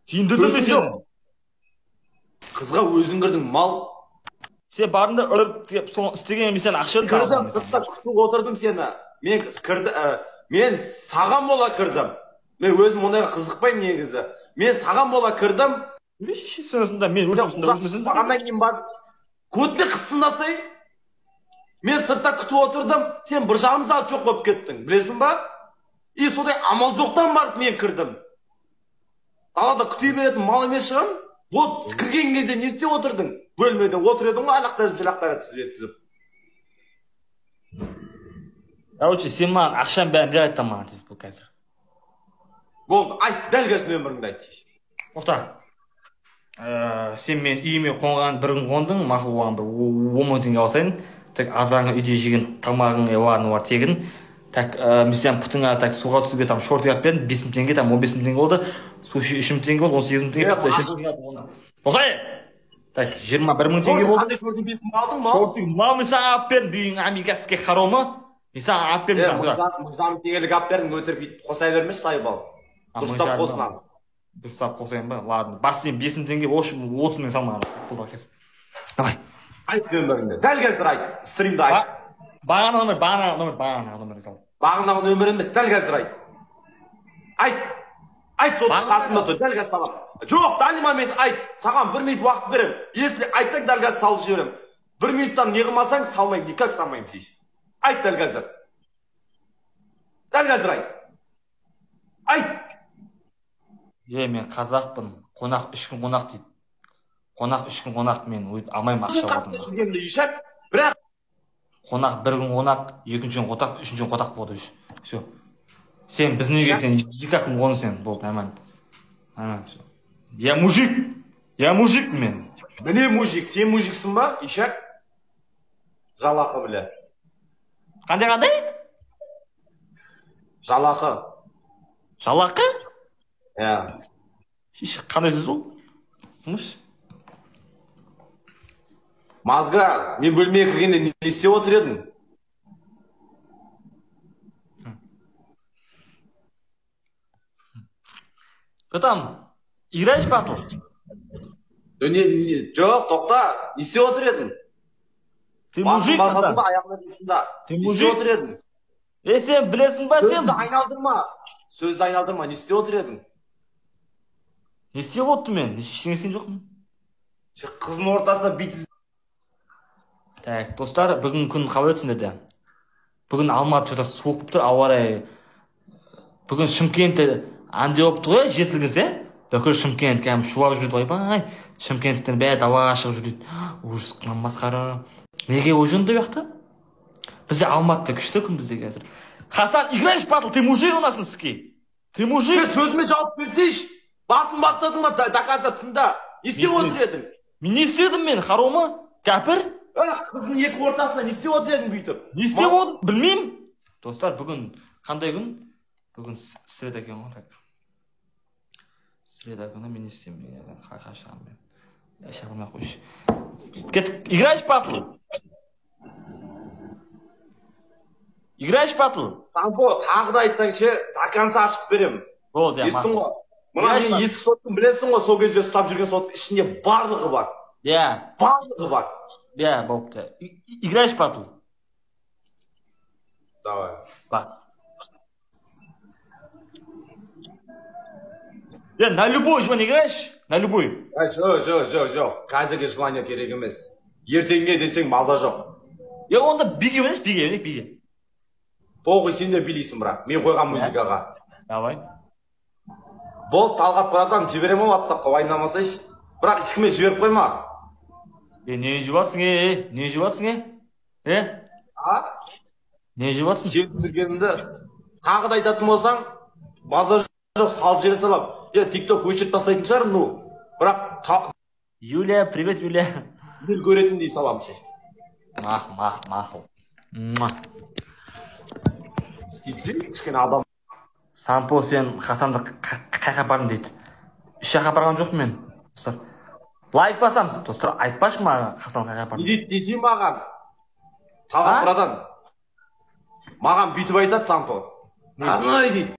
Түйіндірдім мен сені. Қызға өзің кірдің, мал. Сен барында ұрып деп істеген мен сен ақша Кірдім, сыртта күтіп отырдым сені. Мен саған бола кірдім. Мен өзім ондайға қызықпаймын негізі. Мен саған бола кірдім. Сонысында мен өлсімсің. Бағаннан кейін барып, көтіне қысындасай. Мен сыртта күтіп отырдым. Сен 1 жарым сағат жоқ болып кеттің. Білесің ба? И содай амал жоқтан барып мен кірдім. Далада күтей беретін мал емес шығын. Вот кірген кезде не істеп отырдың? Бөлмеде отыр едің ғой, айлақтар еткізіп. Короче, сен маған ақшам бәрін бер айттың маған тез бұл қазір. Болды, айт, дәл қазір нөміріңді айт. Тоқта. Сен мен үйіме қонған бір күн қондың, мақұл болған бір 10 мың теңге алсайын, тек азанғы үйде жеген тамағың бар тегін. Так, мен сен пұтыңа так суға түсуге там шорт қап бердім, 5 мың теңге, там 15 мың теңге болды, суши 3 мың теңге болды, 18 мың теңге, пұтта 3 мың болды. Тоқай! Так, 21 мың теңге болды. Қандай шортың 5 мың алдың ма? Шортың, мал мен саған ап бердім, бүйің америкаске харомы? Мен саған ап бердім. 1 жарым теңгелік ап бердің, өтірік қосай бермеш, сайбал. Дұрыстап қосынан. Дұрыстап қосайын ба? Ладно, бас сен 5 мың теңге, 30 мың салмаған. Бұл кез. Давай. Айт нөміріңді, дәл қазір айт, стримді айт. Бағана нөмір сал. Бағанағы нөмір емес, дәл қазір айт. Айт, соты қасымда тұр, дәл қазір салам. Жоқ, дәл момент айт, саған 1 минут уақыт берем. Если айтсаң, дәл қазір салып жіберем. 1 минуттан не қылмасаң, салмайым, никак салмайым дейш. Айт дәл қазір. Дәл қазір айт. Айт. Мен қазақпын, қонақ 3 күн қонақ дейді. Қонақ 3 күн қонақ мен алмайым ақша отырмын. Бірақ қонақ 1 күн қонақ, 2-ші күн қонақ, 3-ші күн қонақ болды. Все. Сен біздің үйге сен 2 күн қоны сен болды, аман. Я мужик мен. Міне мужик, сен мужиксің ба, Ишак? Жалақы біле. Қандай? Жалақы. Жалақы? Иә. Қандай сөз ол? Мұш? Мазға, мен бөлмеге кіргенде не істеп отыр едің? Что там? Играешь в батл? Жоқ, тоқта, не істеп отыр едің? Ты мужик, Аяғына дейсіңда. Ты мужик? Не істеп отыр едің? Сен білесің ба сен? Сөзді айналдырма, не істеп отыр едің? Не істеп отты мен? Ештеңе істеген жоқпын. Қыздың ортасында бит. Так, достар, бүгін күн қалай өтсін деді. Бүгін Алматы жота суық болып тұр, ауа райы. Бүгін Шымкентте андай болып тұр ғой, жер сілкінсе. Бүкіл Шымкент кәдімгі шулап жүрді, ойбай. Шымкенттен бәрі далаға шығып жүрді. Ужас, масқара. Неге ойжынды бұл жақта? Бізде Алматыда күшті күн бізде қазір. Хасан, играешь в батл, ты мужик у нас ски. Ты мужик. Сен сөзіме жауап берсейші. Басын бастадың ба, доказа тыңда. Не істеп отыр едің? Мен не істедім мен, харомы? Кәпір? Қыздың екі ортасында не істеп отыр едің бүйтіп? Не істеп отыр? Білмеймін. Достар, бүгін қандай күн? Бүгін среда екен ғой. Среда күні мен не істеймін? Қашағым мен. Шағылмай қойшы. Кеттік, играешь в батл? Играешь в батл? Сампо, тағы да айтсаңшы, такансы ашып берем. Болды, я естің ғой. Мұна мен есік соттың білесің ғой, сол кезде ұстап жүрген соттың ішінде барлығы бар. Барлығы бар. Болыпты. Играешь в батл? Давай. Ба. На любой желание играешь? На любой. Жоқ. Қазірге желание керек емес. Ертеңге десең маза жоқ. Онда биге емес, биге. Тоғы сен де билейсің бірақ, мен қойған музыкаға. Давай. Бол, Талғат братан, жіберем ол WhatsApp-қа, уайымдамасайшы. Бірақ ешкіме жіберіп қойма. Не жібатсың, Не жібатсың, Не жібатсың? Сен түсіргенімді тағы да айтатын болсаң, маза жоқ, сал жері салам. TikTok өшіріп тастайтын шығар, бірақ... Юлия, привет, Юлия. Мен көретіндей салам. Мақыл. Сөйтсең, кішкене адам. Сампо, сен Хасанды қайқа бардың дейді. Үш жаққа барған жоқ мен. Лайк басам, достар, айтпашы маған Хасан қайқа бардың. Не дейді десей маған? Талғат братан. Маған бүйтіп айтады Сампо. Арной дейді.